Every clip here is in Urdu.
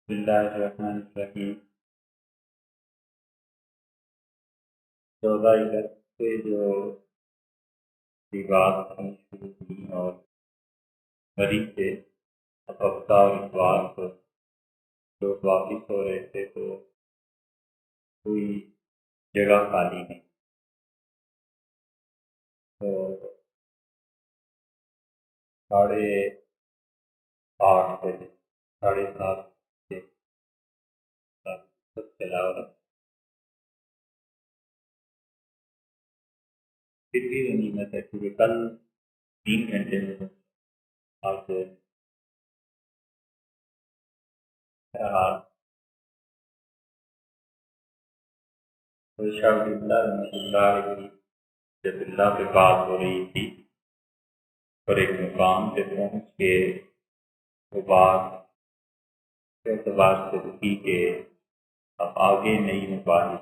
بسم اللہ الرحمن الرحیم۔ 14 اگست سے جو بات شروع ہوئی اور مری سے ہفتہ اور اتوار کو لوگ واپس ہو رہے تھے تو کوئی جگہ خالی نہیں، تو 8:30 بجے 7:30 بجے چلا اور پھر بھی غنیمت ہے کیونکہ کل 3 گھنٹے میں آج شاہ اللہ رحمۃ اللہ علیہ جب اللہ پہ بات ہو رہی تھی اور ایک مقام پہ پہنچ کے وہ بات اعتبار سے رکی کہ اب آگے نہیں ہو پائی،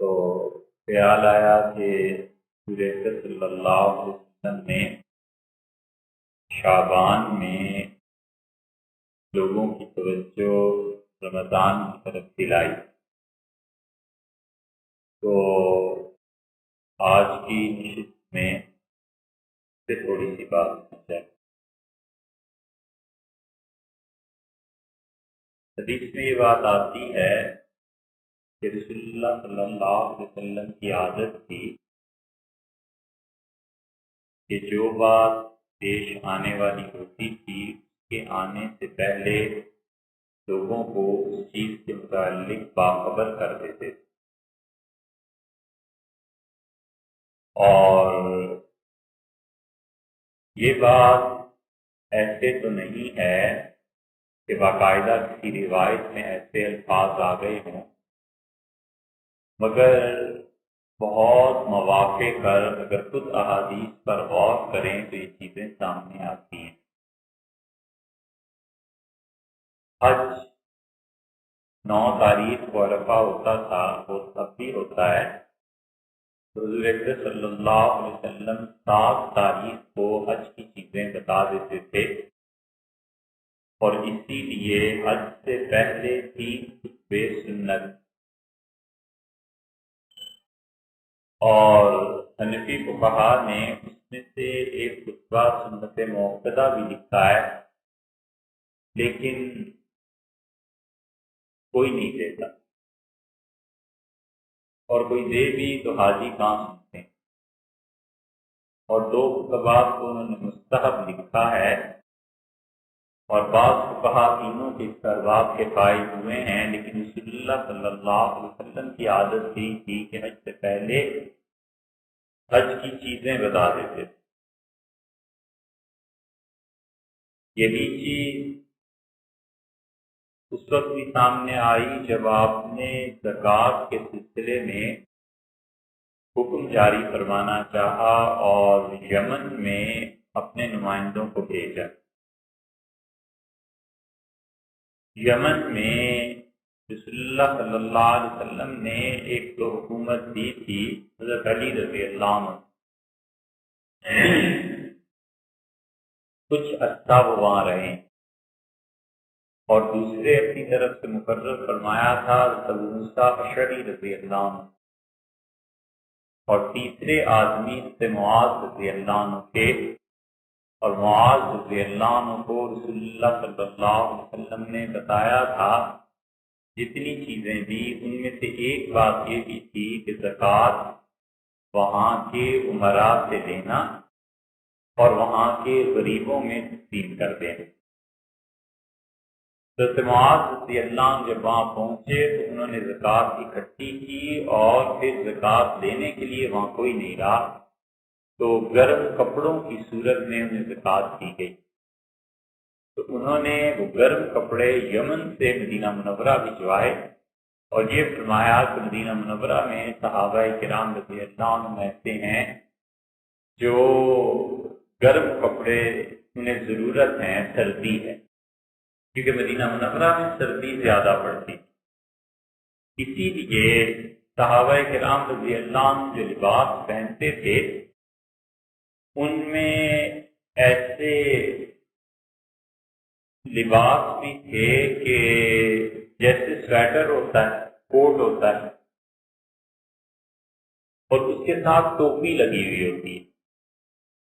تو خیال آیا کہ حضور صلی اللہ علیہ وسلم نے شعبان میں لوگوں کی توجہ رمضان کی طرف دلائی، تو آج کی نشست میں سے تھوڑی سی بات کی جائے۔ حدیث میں یہ بات آتی ہے کہ رسول اللہ صلی اللہ علیہ وسلم کی عادت تھی کہ جو بات پیش آنے والی ہوتی تھی اس کے آنے سے پہلے لوگوں کو اس چیز کے متعلق باخبر کر دیتے تھے، اور یہ بات ایسے تو نہیں ہے کہ باقاعدہ کسی روایت میں ایسے الفاظ آ گئے ہوں، مگر بہت مواقع پر اگر خود احادیث پر غور کریں تو یہ چیزیں سامنے آتی ہیں۔ حج 9 تاریخ کو عرفہ ہوتا تھا، وہ تب بھی ہوتا ہے، حضور اکرم صلی اللہ علیہ وسلم 7 تاریخ کو حج کی چیزیں بتا دیتے تھے، اور اسی لیے حج سے پہلے 3 خطبے سنت، اور حنفی فقہا نے اس میں سے ایک خطبہ سنت موقدہ بھی لکھا ہے، لیکن کوئی نہیں دیتا، اور کوئی دے بھی تو حاجی کہاں سنتے ہیں، اور 2 خطبات کو انہوں نے مستحب لکھا ہے، اور بعض فقہا تینوں کے ثواب کے قائل ہوئے ہیں، لیکن رسول اللہ صلی اللہ علیہ وسلم کی عادت یہی تھی کہ حج سے پہلے حج کی چیزیں بتا دیتے تھے۔ یہی چیز اس وقت بھی سامنے آئی جب آپ نے زکوٰۃ کے سلسلے میں حکم جاری فرمانا چاہا اور یمن میں اپنے نمائندوں کو بھیجا۔ یمن میں رسول اللہ صلی اللہ علیہ وسلم نے ایک تو حکومت دی تھی حضرت علی رضی اللہ عنہ، کچھ عرصہ وہ وہاں رہے، اور دوسرے اپنی طرف سے مقرر فرمایا تھا حضرت ابو موسیٰ اشعری رضی اللہ عنہ، اور تیسرے آدمی سے معاذ رضی اللہ عنہ کے، اور معاذ رضی اللہ عنہ کو رسول اللہ صلی اللہ علیہ وسلم نے بتایا تھا جتنی چیزیں دی ان میں سے ایک بات یہ بھی تھی کہ زکوٰۃ وہاں کے امراء سے لینا اور وہاں کے غریبوں میں تقسیم کر دینا۔ حضرت معاذ رضی اللہ عنہ جب وہاں پہنچے تو انہوں نے زکوٰۃ اکٹھی کی، اور پھر زکوٰۃ لینے کے لیے وہاں کوئی نہیں رہا، تو گرم کپڑوں کی صورت میں انہیں زکوٰۃ دی گئی، تو انہوں نے وہ گرم کپڑے یمن سے مدینہ منورہ بھجوائے، اور یہ فرمایا کہ مدینہ منورہ میں صحابہ کرام رضی اللہ عنہ ایسے ہیں جو گرم کپڑے انہیں ضرورت ہے، سردی ہے، کیونکہ مدینہ منورہ میں سردی زیادہ پڑتی، اسی لیے صحابہ کرام رضی اللہ عنہ جو لباس پہنتے تھے ان میں ایسے لباس بھی تھے کہ جیسے سویٹر ہوتا ہے، کوٹ ہوتا ہے، اور اس کے ساتھ ٹوپی لگی ہوئی ہوتی ہے،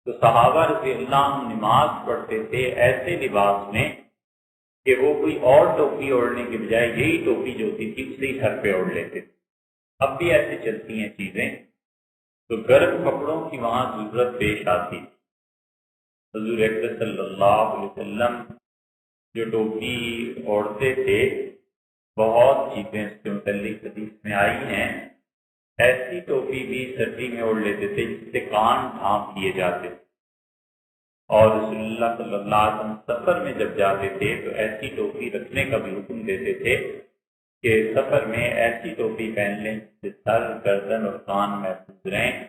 تو صحابہ رضی اللہ عنہ نماز پڑھتے تھے ایسے لباس میں کہ وہ کوئی اور ٹوپی اوڑھنے کے بجائے یہی ٹوپی جو ہوتی تھی اسے ہی سر پہ اوڑھ لیتے تھے۔ اب بھی ایسے چلتی ہیں چیزیں، تو گرم کپڑوں کی وہاں ضرورت پیش آتی۔ حضور اکرم صلی اللہ علیہ وسلم جو ٹوپی اوڑھتے تھے، بہت چیزیں اس کے متعلق حدیث میں آئی ہیں۔ ایسی ٹوپی بھی سردی میں اوڑھ لیتے تھے جس سے کان ڈھانپ دیے جاتے تھے، اور رسول اللہ صلی اللہ علیہ وسلم سفر میں جب جاتے تھے تو ایسی ٹوپی رکھنے کا بھی حکم دیتے تھے کہ سفر میں ایسی ٹوپی پہن لیں جس سے سر، گردن اور کان محفوظ رہیں،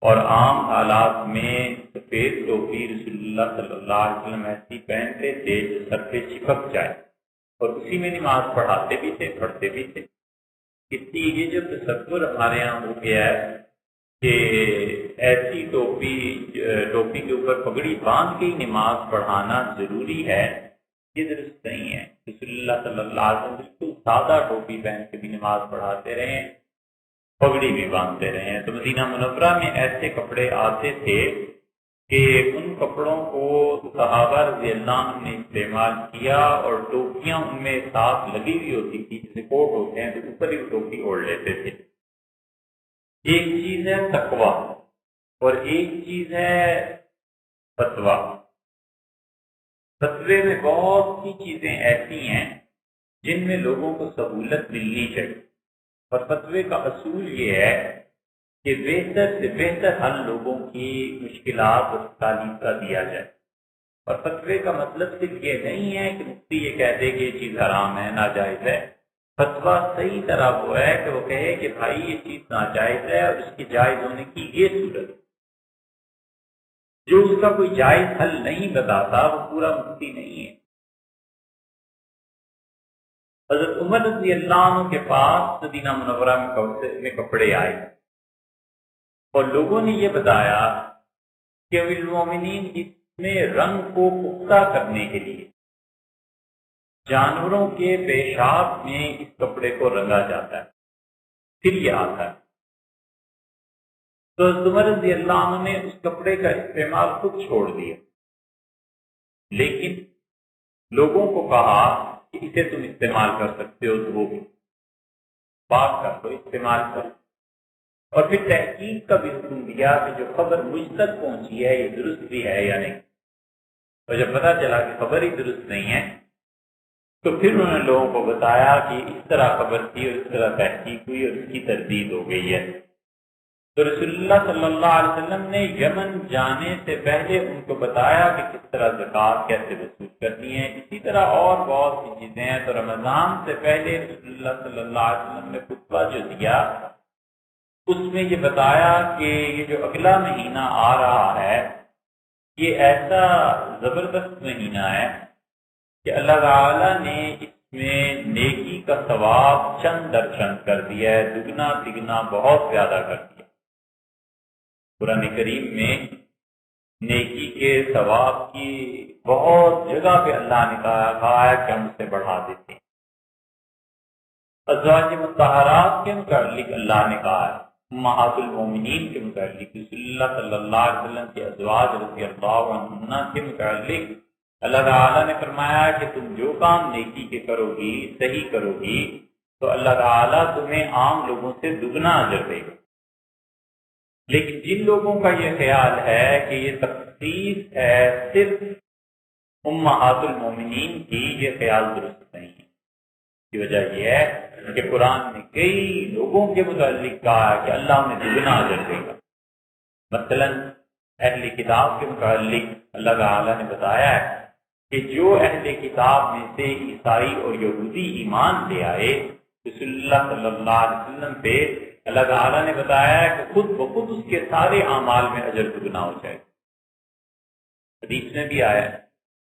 اور عام حالات میں سفید ٹوپی رسول اللہ صلی اللہ علیہ وسلم ایسی پہنتے تھے جو سر پہ چپک جائے، اور اسی میں نماز پڑھاتے بھی تھے، پڑھتے بھی تھے۔ اس لیے یہ جو تصور ہمارے یہاں ہو گیا ہے کہ ایسی ٹوپی کے اوپر پگڑی باندھ کے ہی نماز پڑھانا ضروری ہے، یہ درست نہیں ہے۔ رسول اللہ صلی اللہ علیہ وسلم بالکل سادہ ٹوپی پہن کے بھی نماز پڑھاتے رہے، پگڑی بھی باندھتے رہے ہیں۔ تو مدینہ منورہ میں ایسے کپڑے آتے تھے کہ ان کپڑوں کو صحابہ رضی اللہ عنہ نے استعمال کیا، اور ٹوپیاں ان میں ساتھ لگی ہوئی ہوتی تھی، جیسے کوٹ ہوتے ہیں تو اوپر ہی ٹوپی اوڑھ لیتے تھے۔ ایک چیز ہے تقویٰ اور ایک چیز ہے فتویٰ۔ فتوے میں بہت سی چیزیں ایسی ہیں جن میں لوگوں کو سہولت ملنی چاہیے، اور فتوے کا اصول یہ ہے کہ بہتر سے بہتر حل لوگوں کی مشکلات اور تکالیف کا دیا جائے۔ اور فتوے کا مطلب صرف یہ نہیں ہے کہ مفتی یہ کہہ دے کہ یہ چیز حرام ہے، ناجائز ہے۔ فتویٰ صحیح طرح وہ ہے کہ وہ کہے کہ بھائی یہ چیز ناجائز ہے اور اس کے جائز ہونے کی یہ صورت ہے۔ جو اس کا کوئی جائز حل نہیں بتاتا وہ پورا مفتی نہیں ہے۔ حضرت عمر رضی اللہ عنہ کے پاس مدینہ منورہ میں کپڑے آئے، اور لوگوں نے یہ بتایا کہ امیر المومنین اس میں رنگ کو پختہ کرنے کے لیے جانوروں کے پیشاب میں اس کپڑے کو رنگا جاتا ہے، پھر یہ آتا ہے۔ تو عمر رضی اللہ عنہ نے اس کپڑے کا استعمال خود چھوڑ دیا، لیکن لوگوں کو کہا کہ اسے تم استعمال کر سکتے ہو، تو وہ بھی بات کر تو استعمال کر، اور پھر تحقیق کا بھی حکم دیا کہ جو خبر مجھ تک پہنچی ہے یہ درست بھی ہے یا نہیں۔ اور جب پتا چلا کہ خبر ہی درست نہیں ہے تو پھر انہوں نے لوگوں کو بتایا کہ اس طرح خبر تھی اور اس طرح تحقیق ہوئی اور اس کی تردید ہو گئی ہے۔ تو رسول اللہ صلی اللہ علیہ وسلم نے یمن جانے سے پہلے ان کو بتایا کہ کس طرح زکوٰۃ کیسے وصول کرنی ہے۔ اسی طرح اور بہت سی چیزیں ہیں۔ تو رمضان سے پہلے رسول اللہ صلی اللہ علیہ وسلم نے خطبہ جو دیا اس میں یہ بتایا کہ یہ جو اگلا مہینہ آ رہا ہے یہ ایسا زبردست مہینہ ہے کہ اللہ تعالیٰ نے اس میں نیکی کا ثواب چند در چند کر دیا ہے، دگنا تگنا بہت زیادہ کر دیا۔ قرآن کریم میں نیکی کے ثواب کی بہت جگہ پہ اللہ نے کہا ہے کہ ہم اسے بڑھا دیتے ہیں۔ ازواج مطہرات کے متعلق اللہ نے کہا ہے، امہات المومنین کے متعلق، رسول اللہ صلی اللہ علیہ وسلم کے ازواج رضی اللہ عنہن کے متعلق اللہ تعالیٰ نے فرمایا کہ تم جو کام نیکی کے کرو گی، صحیح کرو گی، تو اللہ تعالیٰ تمہیں عام لوگوں سے دگنا اجر دے گا۔ لیکن جن لوگوں کا یہ خیال ہے کہ یہ تخصیص ہے صرف امہات المومنین کی، یہ خیال درست نہیں ہے۔ کی وجہ یہ ہے کہ قرآن نے کئی لوگوں کے متعلق کہا ہے کہ اللہ انہیں دگنا اجر دے گا۔ مثلا اہل کتاب کے متعلق اللہ تعالیٰ نے بتایا ہے کہ جو اہل کتاب میں سے عیسائی اور یہودی ایمان لے آئے رسول اللہ صلی اللہ علیہ وسلم پہ، اللہ تعالیٰ نے بتایا ہے کہ خود بخود اس کے سارے اعمال میں اجر دگنا ہو جائے۔ حدیث میں بھی آیا ہے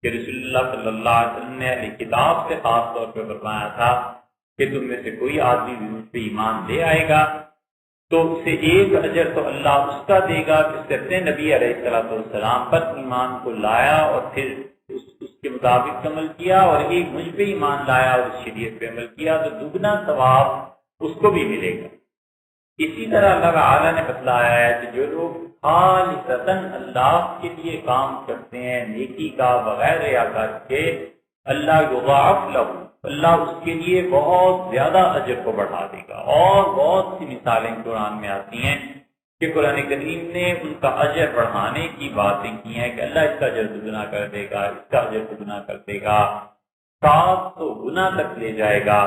کہ رسول اللہ صلی اللہ علیہ وسلم نے اہل کتاب سے خاص طور پہ فرمایا تھا کہ تم میں سے کوئی آدمی بھی مجھ پہ ایمان لے آئے گا تو اسے ایک اجر تو اللہ اس کا دے گا کہ اس نے اپنے نبی علیہ السلام پر ایمان کو لایا اور پھر اس کے مطابق عمل کیا اور ایک مجھ پہ ایمان لایا اور اس شریعت پہ عمل کیا تو دگنا ثواب اس کو بھی ملے گا۔ اسی طرح اللہ تعالی نے بتلایا ہے کہ جو لوگ خالصتاً اللہ کے لیے کام کرتے ہیں نیکی کا بغیر ریاکاری کے، اللہ یضاعف لہ، اللہ اس کے لیے بہت زیادہ اجر کو بڑھا دے گا۔ اور بہت سی مثالیں قرآن میں آتی ہیں کہ قرآن کریم نے ان کا اجر بڑھانے کی باتیں کی ہیں کہ اللہ اس کا اجر دگنا کر دے گا، اس کا اجر دگنا کر دے گا، 700 گنا تک لے جائے گا۔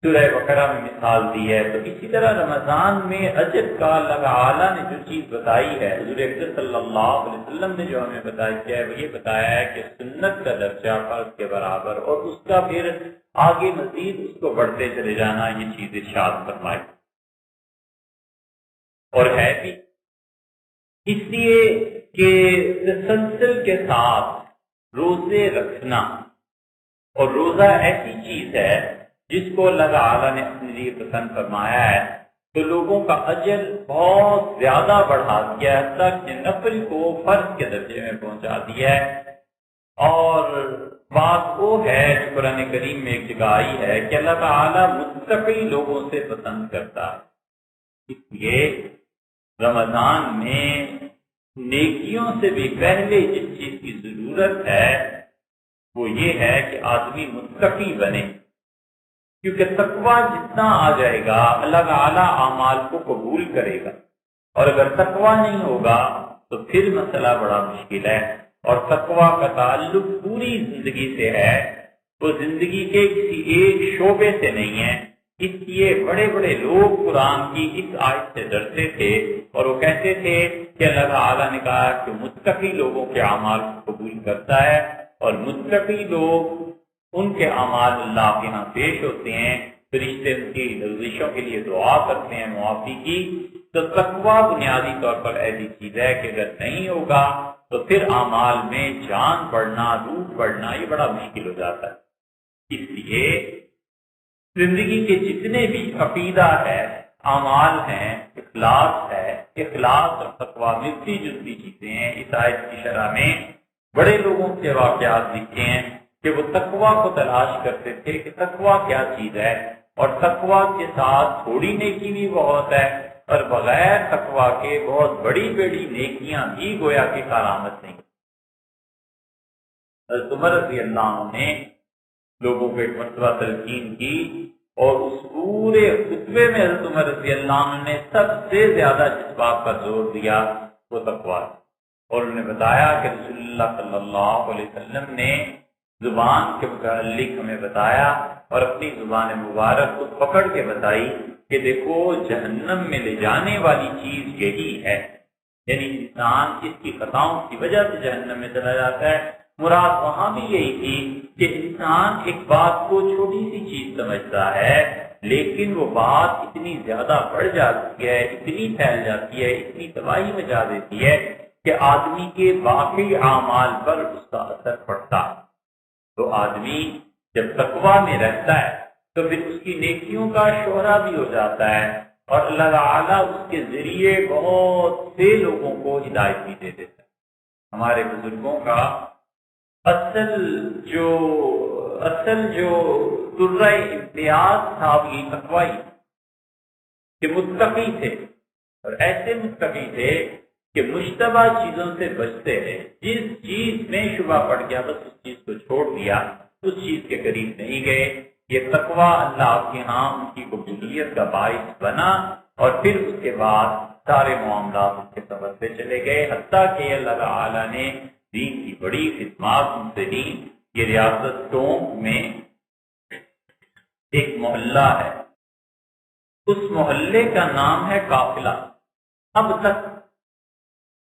سورہ بقرہ میں مثال دی ہے۔ تو اسی طرح رمضان میں اجر کا اللہ تعالیٰ نے جو چیز بتائی ہے، حضور اکرم صلی اللہ علیہ وسلم نے جو ہمیں بتایا ہے وہ یہ بتایا ہے کہ سنت کا درجہ فرض کے برابر اور اس کا پھر آگے مزید اس کو بڑھتے چلے جانا، یہ چیز ارشاد فرمائی۔ اور ہے بھی اس لیے کہ تسلسل کے ساتھ روزے رکھنا، اور روزہ ایسی چیز ہے جس کو اللہ تعالیٰ نے اپنے لیے پسند فرمایا ہے، تو لوگوں کا اجر بہت زیادہ بڑھا دیا ہے، حتیٰ کہ نفل کو فرض کے درجے میں پہنچا دیا ہے۔ اور بات وہ ہے جو قرآن کریم میں ایک جگہ آئی ہے کہ اللہ تعالیٰ متقی لوگوں سے پسند کرتا ہے۔ اس لیے رمضان میں نیکیوں سے بھی پہلے جس چیز کی ضرورت ہے وہ یہ ہے کہ آدمی متقی بنے، کیونکہ تقوی جتنا آ جائے گا اللہ تعالیٰ اعمال کو قبول کرے گا، اور اگر تقوی نہیں ہوگا تو پھر مسئلہ بڑا مشکل ہے۔ اور تقوی کا تعلق پوری زندگی سے ہے، وہ زندگی کے کسی ایک شعبے سے نہیں ہے۔ اس لیے بڑے بڑے لوگ قرآن کی اس آیت سے ڈرتے تھے اور وہ کہتے تھے کہ اللہ تعالیٰ نے کہا کہ متقی لوگوں کے اعمال کو قبول کرتا ہے، اور متقی لوگ ان کے اعمال اللہ کے ہاں پیش ہوتے ہیں، فرشتے ان کی لغزشوں کے لیے دعا کرتے ہیں معافی کی۔ تو تقویٰ بنیادی طور پر ایسی چیز ہے کہ اگر نہیں ہوگا تو پھر اعمال میں جان پڑنا، روح پڑنا یہ بڑا مشکل ہو جاتا ہے۔ اس لیے زندگی کے جتنے بھی عقیدہ ہے، اعمال ہیں، اخلاص ہے، اخلاص اور تقویٰ ملتی جلتی چیزیں ہیں۔ اس آیت کی شرح میں بڑے لوگوں کے واقعات لکھے ہیں کہ وہ تقویٰ کو تلاش کرتے تھے کہ تقویٰ کیا چیز ہے، اور تقویٰ کے ساتھ تھوڑی نیکی بھی بہت ہے، اور بغیر تقویٰ کے بہت بڑی بڑی نیکیاں بھی گویا کی کارآمد نہیں۔ حضرت عمر رضی اللہ عنہ نے لوگوں کو ایک مرتبہ تلقین کی، اور اس پورے خطبے میں حضرت عمر رضی اللہ عنہ نے سب سے زیادہ جس بات پر زور دیا وہ تقویٰ، اور انہوں نے بتایا کہ رسول اللہ صلی اللہ علیہ وسلم نے زبان کے متعلق ہمیں بتایا اور اپنی زبان مبارک کو پکڑ کے بتائی کہ دیکھو جہنم میں لے جانے والی چیز یہی ہے، یعنی انسان اس کی خطاؤں کی وجہ سے جہنم میں چلا جاتا ہے۔ مراد وہاں بھی یہی تھی کہ انسان ایک بات کو چھوٹی سی چیز سمجھتا ہے، لیکن وہ بات اتنی زیادہ بڑھ جاتی ہے، اتنی پھیل جاتی ہے، اتنی تباہی مچا دیتی ہے کہ آدمی کے باقی اعمال پر اس کا اثر پڑتا ہے۔ تو آدمی جب تقویٰ میں رہتا ہے تو پھر اس کی نیکیوں کا شہرہ بھی ہو جاتا ہے، اور اللہ تعالیٰ اس کے ذریعے بہت سے لوگوں کو ہدایت بھی دے دیتا ہے۔ ہمارے بزرگوں کا اصل جو درہ امتیاز تھا وہ یہ تقوی کہ متقی تھے، اور ایسے متقی تھے کہ مشتبہ چیزوں سے بچتے رہے۔ جس چیز میں شبہ پڑ گیا بس اس چیز کو چھوڑ دیا، اس چیز کے قریب نہیں گئے۔ یہ تقویٰ اللہ کے ہاں ان کی قبولیت کا باعث بنا، اور پھر اس کے بعد سارے معاملات ان کے سبب سے چلے گئے، حتیٰ کہ اللہ تعالیٰ نے دین کی بڑی خدمات ان سے دی۔ یہ ریاست ٹونک میں ایک محلہ ہے، اس محلے کا نام ہے قافلہ۔ اب تک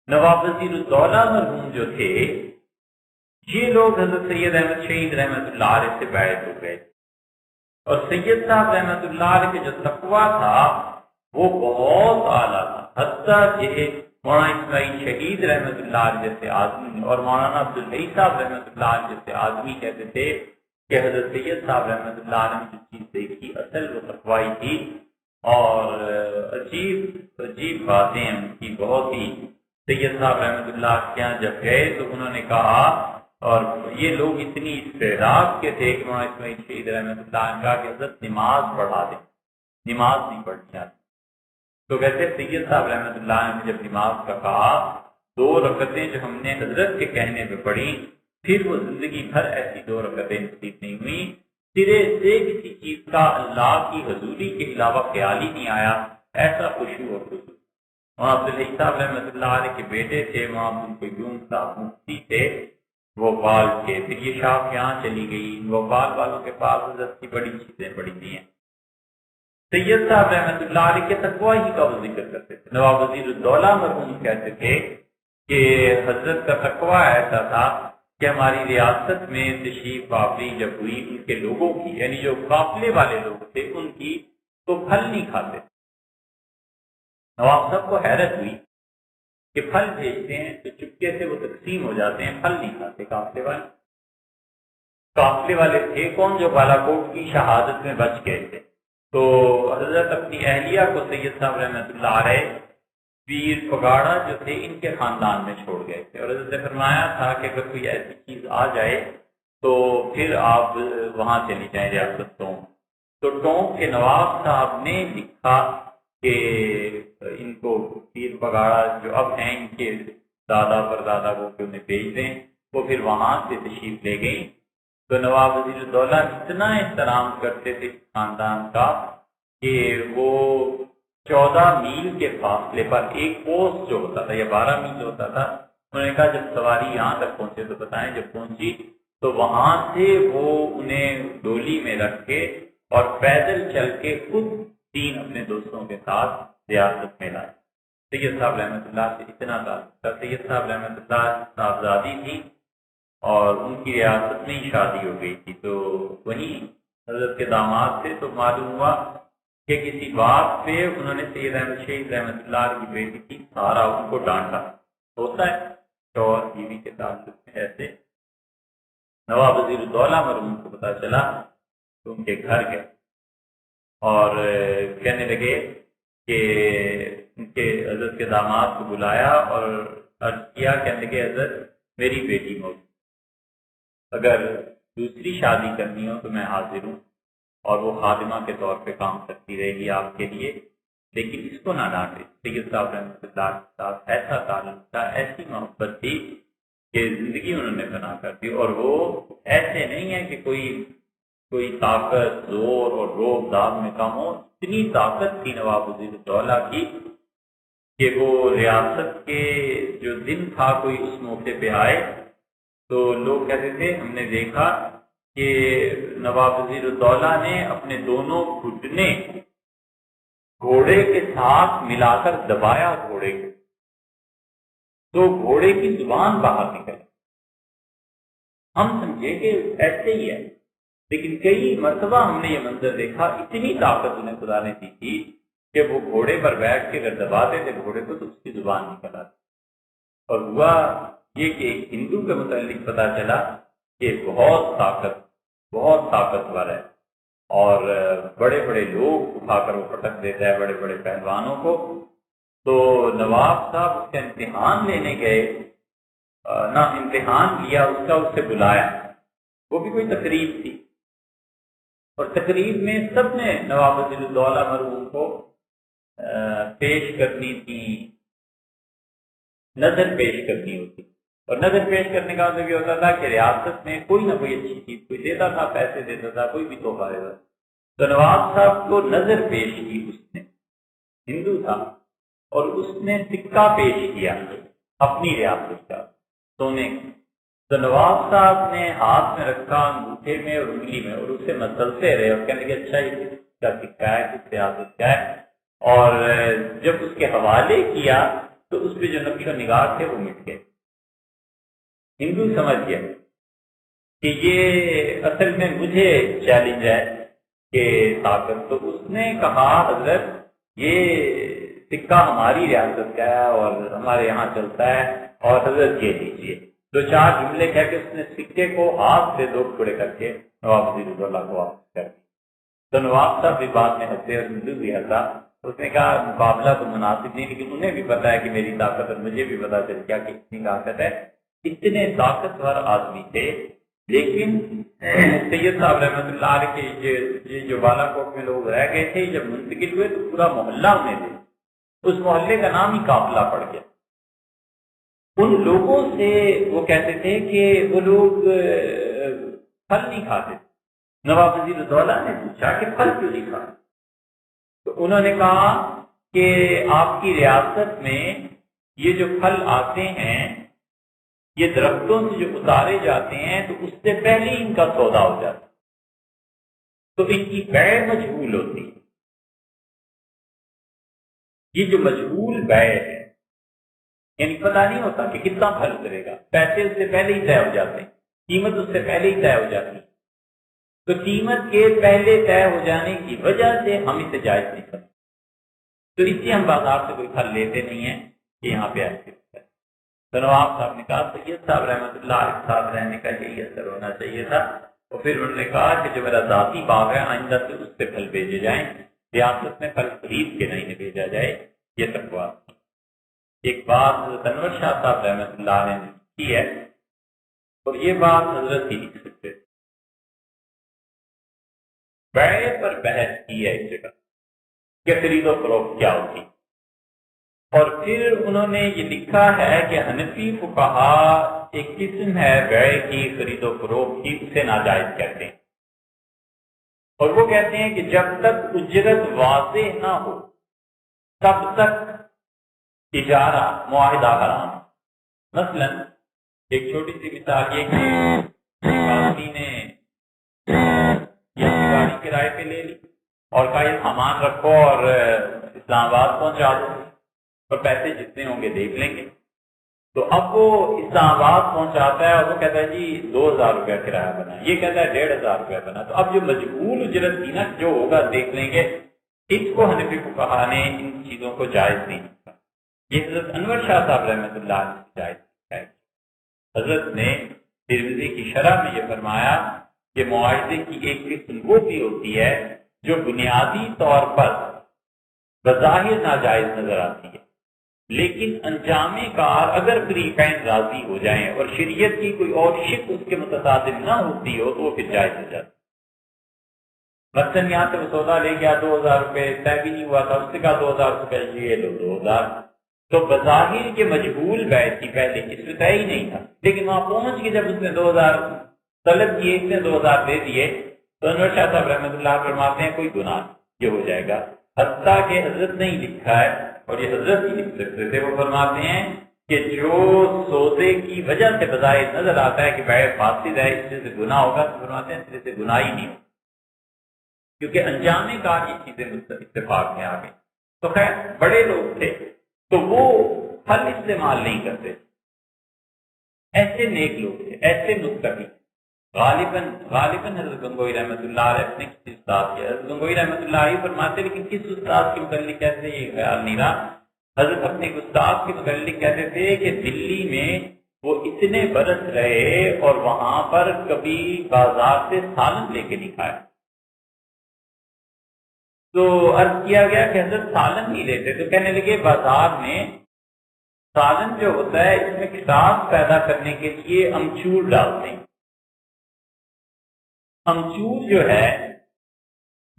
نواب وزیر الدولہ مرحوم جو تھے، یہ لوگ حضرت سید احمد شہید رحمۃ اللہ علیہ سے بیعت ہو گئے، اور سید صاحب رحمۃ اللہ علیہ کے جو تقویٰ تھا وہ بہت اعلیٰ تھا، حتیٰ کہ مولانا اسماعیل شہید رحمۃ اللہ علیہ جیسے آدمی اور مولانا عبدالحی صاحب رحمۃ اللہ علیہ جیسے آدمی کہتے تھے کہ حضرت سید صاحب رحمۃ اللہ علیہ نے جو چیز دیکھی اصل وہ تقویٰ تھی، اور عجیب باتیں ان کی بہت ہی۔ سید صاحب رحمۃ اللہ کے یہاں جب گئے تو انہوں نے کہا اور یہ لوگ اتنی استعداد کے تھے کہ مولانا اسماعیل شہید رحمۃ اللہ عنہ کا کہ حضرت نماز پڑھا دیں، نماز نہیں پڑھنی آتی۔ تو کہتے سید صاحب رحمۃ اللہ عنہ نے جب نماز کا کہا، 2 رکعتیں جو ہم نے حضرت کے کہنے پہ پڑھی، پھر وہ زندگی بھر ایسی 2 رکعتیں نصیب نہیں ہوئی، سرے سے کسی چیز کا اللہ کی حضوری کے علاوہ خیال ہی نہیں آیا، ایسا خشوع اور خضوع۔ وہاں عبدالحی صاحب رحمۃ اللہ علیہ کے بیٹے تھے، وہاں ان کو یوں صاحب مفتی تھے بھوپال کے، پھر یہ شاپ یہاں چلی گئی، بھوپال والوں کے پاس حضرت کی بڑی چیزیں پڑی ہوئی ہیں۔ سید صاحب رحمۃ اللہ علیہ کے تقوی ہی کا وہ ذکر کرتے تھے۔ نواب وزیر الدولہ مرحوم کہتے تھے کہ حضرت کا تقوی ایسا تھا کہ ہماری ریاست میں تشریف آوری جب ہوئی ان کے لوگوں کی، یعنی جو قافلے والے لوگ تھے ان کی، تو پھل نہیں کھاتے۔ نواب صاحب کو حیرت ہوئی کہ پھل بھیجتے ہیں تو چپکے سے وہ تقسیم ہو جاتے ہیں، پھل نہیں کھاتے قافلے والے۔ قافلے والے تھے کون؟ جو بالاکوٹ کی شہادت میں بچ گئے تھے۔ تو حضرت اپنی اہلیہ کو سید صاحب رحمۃ اللہ علیہ پیر پگاڑا جو تھے ان کے خاندان میں چھوڑ گئے تھے، اور حضرت نے فرمایا تھا کہ اگر کوئی ایسی چیز آ جائے تو پھر آپ وہاں چلی جائیں ریاست ٹونک۔ تو ٹونک کے نواب صاحب نے لکھا کہ ان کو پیر پگاڑا جو اب ہیں ان کے دادا پر دادا کو کہ انہیں بھیج دیں، وہ پھر وہاں سے تشریف لے گئی۔ تو نواب وزیر الدولہ اتنا احترام کرتے تھے خاندان کا کہ وہ 14 میل کے فاصلے پر ایک پوسٹ جو ہوتا تھا یا 12 میل ہوتا تھا، انہوں نے کہا جب سواری یہاں تک پہنچے تو بتائیں۔ جب پہنچی تو وہاں سے وہ انہیں ڈولی میں رکھ کے اور پیدل چل کے خود 3 اپنے دوستوں کے ساتھ ریاست میں لائے۔ سید صاحب رحمۃ اللہ سے اتنا تعلق تھا۔ سید صاحب رحمۃ اللہ صاحبزادی تھی اور ان کی ریاست میں ہی شادی ہو گئی تھی، تو وہیں حضرت کے داماد تھے۔ تو معلوم ہوا کہ کسی بات پہ انہوں نے سید احمد شہید رحمۃ اللہ کی بیٹی کی سارا ان کو ڈانٹا۔ ہوتا ہے شوہر بیوی کے تعلق میں ایسے۔ نواب وزیر الدولہ مرحوم کو پتا چلا تو ان کے گھر گئے اور کہنے لگے کہ ان کے حضرت کے داماد کو بلایا اور عرض کیا، کہنے لگے حضرت میری بیٹی موجود، اگر دوسری شادی کرنی ہو تو میں حاضر ہوں اور وہ خادمہ کے طور پہ کام کرتی رہے گی آپ کے لیے، لیکن اس کو نہ ڈانٹے۔ سید صاحب رحمۃ اللہ کے ساتھ ایسا تعلق تھا، ایسی محبت تھی کہ زندگی انہوں نے بنا کر دی۔ اور وہ ایسے نہیں ہے کہ کوئی طاقت زور اور روب داب میں کم ہو، اتنی طاقت تھی نواب وزیر الدولہ کی کہ وہ ریاست کے جو دن تھا کوئی اس موقع پہ آئے تو لوگ کہتے تھے ہم نے دیکھا کہ نواب وزیر الدولہ نے اپنے دونوں گھٹنے گھوڑے کے ساتھ ملا کر دبایا گھوڑے کو، تو گھوڑے کی زبان باہر نکل۔ ہم سمجھے کہ ایسے ہی ہے، لیکن کئی مرتبہ ہم نے یہ منظر دیکھا، اتنی طاقت انہیں خدا نے دی تھی کہ وہ گھوڑے پر بیٹھ کے اگر دباتے تھے گھوڑے کو تو اس کی زبان نکل آتی۔ اور ہوا یہ کہ ایک ہندو کے متعلق پتا چلا کہ بہت طاقتور ہے اور بڑے بڑے لوگ اٹھا کر وہ پٹک دیتا ہے، بڑے بڑے پہلوانوں کو۔ تو نواب صاحب اس کا امتحان لینے گئے، نہ امتحان لیا اس کا، اس سے بلایا، وہ بھی کوئی تقریب تھی، اور تقریب میں سب نے نواب وزیر الدولہ مرحوم کو پیش کرنی تھی، نظر پیش کرنی ہوتی، اور نظر پیش کرنے کا مطلب یہ ہوتا تھا کہ ریاست میں کوئی نہ کوئی اچھی چیز کوئی دیتا تھا، پیسے دیتا تھا، کوئی بھی تحفہ دیتا تھا۔ تو نواب صاحب کو نظر پیش کی اس نے، ہندو تھا، اور اس نے سکہ پیش کیا اپنی ریاست کا سونے کا۔ تو نواب صاحب نے ہاتھ میں رکھا، انگوٹھے میں اور انگلی میں، اور اسے مسلتے رہے اور کہنے لگے اچھا یہ کس کا سکہ ہے، کس ریاست کا ہے۔ اور جب اس کے حوالے کیا تو اس پہ جو نقش و نگار تھے وہ مٹ گئے۔ ہندو سمجھ گیا کہ یہ اصل میں مجھے چیلنج ہے کہ طاقت، تو اس نے کہا حضرت یہ سکہ ہماری ریاست کا ہے اور ہمارے یہاں چلتا ہے، اور حضرت یہ لیجیے۔ 2-4 جملے کہہ کے اس نے سکے کو ہاتھ سے 2 ٹکڑے کر کے نواب وزیر الدولہ کو واپس کر دیا۔ تو نواب صاحب بھی بات میں ہنسے اور ہندو بھی ہنسا۔ اس نے کہا مقابلہ تو مناسب نہیں، لیکن انہیں بھی پتا ہے کہ میری طاقت، اور مجھے بھی پتا چل گیا کہ اتنی طاقت ہے اتنے طاقتور آدمی تھے، لیکن سید صاحب رحمۃ اللہ علیہ کے جو بالا کوٹ میں لوگ رہ گئے تھے، جب منتقل ہوئے تو پورا محلہ انہیں دے، اس محلے کا نام ہی قافلہ پڑ گیا۔ ان لوگوں سے وہ کہتے تھے کہ وہ لوگ پھل نہیں کھاتے۔ نواب وزیر الدولہ نے پوچھا کہ پھل کیوں نہیں کھاتے؟ تو انہوں نے کہا کہ آپ کی ریاست میں یہ جو پھل آتے ہیں، یہ درختوں سے جو اتارے جاتے ہیں تو اس سے پہلے ان کا سودا ہو جاتا، تو ان کی بیع مجہول ہوتی ہے۔ یہ جو مجہول بیع ہے، یعنی پتہ نہیں ہوتا کہ کتنا پھل کرے گا، پیسے اس سے پہلے ہی طے ہو جاتے ہیں، قیمت اس سے پہلے ہی طے ہو جاتی ہے، تو قیمت کے پہلے طے ہو جانے کی وجہ سے ہم اسے جائز نہیں کرتے، تو اس لیے ہم بازار سے کوئی پھل لیتے نہیں ہیں کہ یہاں پہ ایسے ہوتا ہے۔ تو نواب صاحب نے کہا سید صاحب رحمۃ اللہ علیہ ساتھ رہنے کا یہی اثر ہونا چاہیے تھا، اور پھر انہوں نے کہا کہ جو میرا ذاتی باغ ہے آئندہ سے اس سے پھل بھیجے جائیں، ریاست میں پھل خرید کے نہیں بھیجا جائے، یہ تقویٰ۔ ایک بات حضرت انور شاہ صاحب رحمۃ اللہ علیہ نے کی ہے، اور یہ بات حضرت ہی لکھ سکتے، بیع پر بحث کی ہے اس جگہ کہ خرید و فروخت کیا ہوتی، اور پھر انہوں نے یہ لکھا ہے کہ حنفی فقہا ایک قسم ہے بیع کی، خرید و فروخت کی، اسے ناجائز کہتے ہیں، اور وہ کہتے ہیں کہ جب تک اجرت واضح نہ ہو تب تک اجارہ معاہدہ حرام۔ مثلا ایک چھوٹی سی مثال یہ کہ آدمی نے یہ گاڑی کرائے پہ لے لی اور کہا یہ سامان رکھو اور اسلام آباد پہنچا دو، اور پیسے جتنے ہوں گے دیکھ لیں گے۔ تو اب وہ اسلام آباد پہنچاتا ہے اور وہ کہتا ہے جی 2000 روپیہ کرایہ بنا، یہ کہتا ہے 1500 روپیہ بنا، تو اب جو مجبور اجرت تھی نا جو ہوگا دیکھ لیں گے، اس کو حنفی فقہا نے ان چیزوں کو جائز نہیں کیا۔ یہ حضرت انور شاہ صاحب رحمۃ اللہ علیہ نے جائز ہے۔ حضرت نے ترمذی کی شرح میں یہ فرمایا کہ معاہدے کی ایک قسم وہ بھی ہوتی ہے جو بنیادی طور پر بظاہر ناجائز نظر آتی ہے، لیکن انجام کار اگر فریقین راضی ہو جائیں اور شریعت کی کوئی اور شق اس کے متصادم نہ ہوتی ہو تو وہ پھر جائز ہو جاتی۔ مثلا یہاں سے وہ سودا لے گیا 2000 روپے، طے بھی نہیں ہوا تھا، اس نے کہا 2000 روپے یہ لو 2000، تو بظاہر کے مجہول بیع کی پہلے اس میں طے ہی نہیں تھا، لیکن وہاں پہنچ کے جب اس نے 2000 طلب کیے، اس نے 2000 دے دیے، تو انور شاہ صاحب رحمۃ اللہ فرماتے ہیں کوئی گناہ یہ ہو جائے گا، حتیٰ کہ حضرت نے ہی لکھا ہے اور یہ حضرت ہی لکھ سکتے تھے، وہ فرماتے ہیں کہ جو سودے کی وجہ سے بظاہر نظر آتا ہے کہ بیع فاسد ہے، اس سے گناہ ہوگا، تو فرماتے ہیں اس سے گناہ ہی نہیں ہوگا، کیونکہ انجام کار یہ چیزیں اتفاق میں آ گئی۔ تو خیر بڑے لوگ تھے تو وہ پھل استعمال نہیں کرتے، ایسے نیک لوگ تھے، ایسے متقی۔ غالباً حضرت گنگوئی رحمۃ اللہ علیہ اپنے کسی استاد کے، حضرت گنگوئی رحمۃ اللہ علیہ فرماتے لیکن کس استاد کے متعلق کہتے یہ خیال نہیں رہا، حضرت اپنے استاد کے متعلق کہتے تھے کہ دلی میں وہ اتنے برس رہے اور وہاں پر کبھی بازار سے سالن لے کے نہیں کھایا۔ تو عرض کیا گیا کہ حضرت سالن نہیں لیتے، تو کہنے لگے بازار میں سالن جو ہوتا ہے اس میں کھٹاس پیدا کرنے کے لیے امچور ڈالتے ہیں۔ امچور جو ہے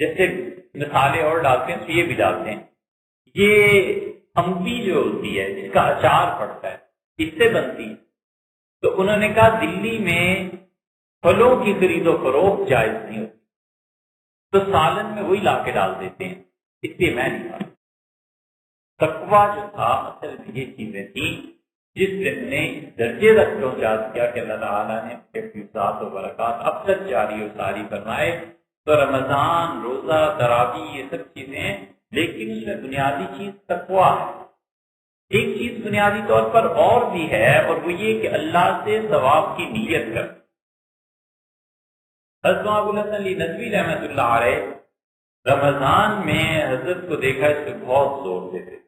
جیسے مسالے اور ڈالتے ہیں تو یہ بھی ڈالتے ہیں، یہ امبی جو ہوتی ہے جس کا اچار پڑتا ہے اس سے بنتی ہے۔ تو انہوں نے کہا دلی میں پھلوں کی خرید و فروخت جائز نہیں ہوتی، تو سالن میں وہی لا کے ڈال دیتے ہیں، اس لیے میں نہیں کھاتا۔ تقویٰ جو تھا اصل میں یہ چیزیں تھیں جس نے اس درجے تک پہنچا دیا کہ اللہ تعالیٰ نے اپنے فیضات و برکات اب تک جاری و ساری فرمائے۔ تو رمضان، روزہ، تراویح یہ سب چیزیں، لیکن اس میں بنیادی چیز تقویٰ ہے۔ ایک چیز بنیادی طور پر اور بھی ہے، اور وہ یہ کہ اللہ سے ثواب کی نیت کر۔ حضرت ابو الحسن علی ندوی رحمۃ اللہ علیہ رمضان میں حضرت کو دیکھا اس پہ بہت زور دیتے،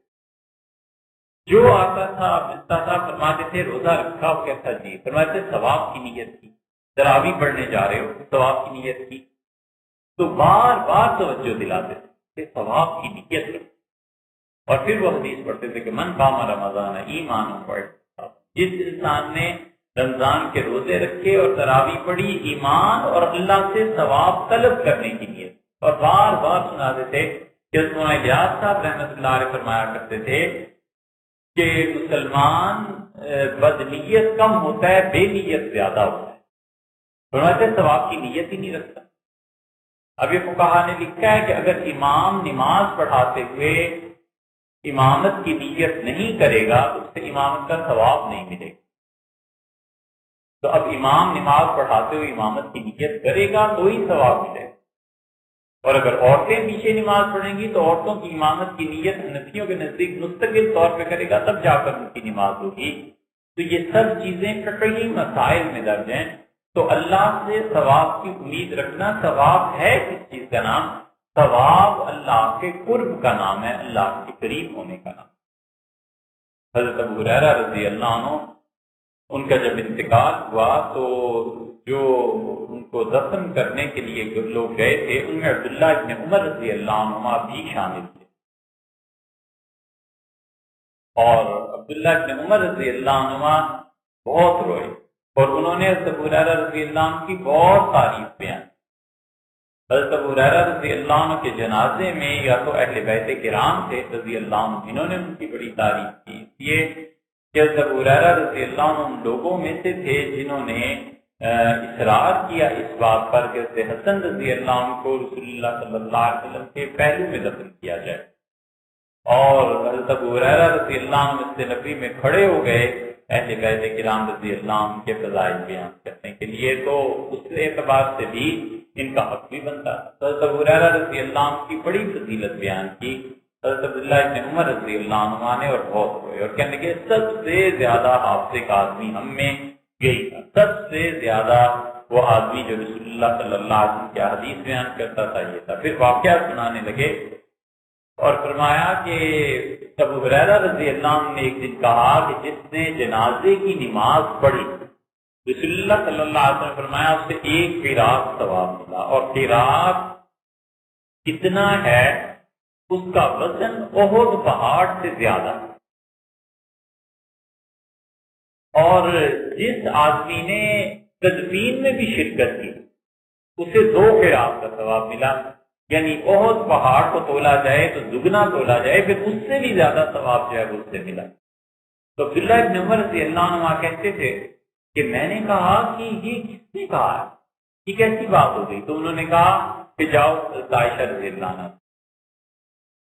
جو آتا تھا ملتا تھا فرماتے تھے روزہ رکھا ہو کیسا جی، فرماتے تھے ثواب کی نیت کی، تراویح پڑھنے جا رہے ہو ثواب کی نیت کی، تو بار بار توجہ دلاتے تھے کہ ثواب کی نیت رکھو، اور پھر وہ حدیث پڑھتے تھے کہ من قام رمضان ایمان، جس انسان نے رمضان کے روزے رکھے اور تراویح پڑھی، ایمان اور اللہ سے ثواب طلب کرنے کی نیت. اور بار بار سناتے تھے کہ مولانا الیاس صاحب رحمۃ اللہ علیہ فرمایا کرتے تھے کہ مسلمان بدنیت کم ہوتا ہے، بے نیت زیادہ ہوتا ہے. فرماتے ثواب کی نیت ہی نہیں رکھتا. اب یہ فقہا نے لکھا ہے کہ اگر امام نماز پڑھاتے ہوئے امامت کی نیت نہیں کرے گا تو اس سے امامت کا ثواب نہیں ملے گا. تو اب امام نماز پڑھاتے ہوئے امامت کی نیت کرے گا تو ہی ثواب ملے گا. اور اگر عورتیں پیچھے نماز پڑھیں گی تو عورتوں کی امامت کی نیت حنفیوں کے نزدیک مستقل طور پہ کرے گا، تب جا کر ان کی نماز ہوگی. تو یہ سب چیزیں فقہی مسائل میں درج ہیں. تو اللہ سے ثواب کی امید رکھنا. ثواب ہے کس چیز کا نام؟ ثواب اللہ کے قرب کا نام ہے، اللہ کے قریب ہونے کا نام. حضرت ابو ہریرہ رضی اللہ عنہ، ان کا جب انتقال ہوا تو جو ان کو دفن کرنے کے لیے لوگ گئے تھے ان میں عبداللہ ابن عمر رضی اللہ عنہ بھی شامل تھے. اور عبداللہ ابن عمر رضی اللہ عنہ بہت روئے اور انہوں نے حضرت ابو ہریرہ رضی اللہ عنہ کی بہت تعریف بیان. حضرت ابو ہریرہ رضی اللہ عنہ کے جنازے میں یا تو اہل بیت کرام تھے رضی اللہ عنہ، انہوں نے ان کی بڑی تعریف کی. یہ کہ حضرت ابو ہریرہ رضی اللہ عنہ ان لوگوں میں سے تھے جنہوں نے اصرار کیا اس بات پر کہ حضرت حسن رضی اللہ عنہ کو رسول اللہ صلی اللہ علیہ وسلم کے پہلو میں دفن کیا جائے. اور حضرت ابو ہریرہ رضی اللہ عنہ مسجد نبوی میں کھڑے ہو گئے اہل بیت کرام رضی اللہ عنہ کے فضائل بیان کرنے کے لیے. تو اس اعتبار سے بھی ان کا حق بھی بنتا. حضرت ابو ہریرہ رضی اللہ عنہ کی بڑی فضیلت بیان کی حضرت عبداللہ ابن عمر رضی اللہ عنہ نے، اور بہت ہوئے اور کہنے لگے سب سے زیادہ حافظ کا آدمی ہم میں یہی تھا. سب سے زیادہ وہ آدمی جو رسول اللہ صلی اللہ علیہ وسلم کی حدیث بیان کرتا تھا یہ تھا. پھر واقعہ سنانے لگے اور فرمایا کہ ابو ہریرہ رضی اللہ عنہ نے ایک دن کہا کہ جس نے جنازے کی نماز پڑھی رسول اللہ صلی اللہ علیہ وسلم فرمایا اس سے ایک قرات ثواب ملا. اور قرات کتنا ہے؟ اس کا وزن احد پہاڑ سے زیادہ. اور جس آدمی نے تدفین میں بھی شرکت کی اسے 2 قرات کا ثواب ملا. یعنی احد پہاڑ کو تولا جائے تو دگنا تولا جائے، پھر اس سے بھی زیادہ ثواب جو ہے اس سے ملا. تو عبداللہ ابن عمر رضی اللہ عنہ کہتے تھے کہ میں نے کہا کہ یہ کس نے کہا ہے، یہ کیسی بات ہو گئی؟ تو انہوں نے کہا کہ جاؤ عائشہ رضی اللہ عنہ.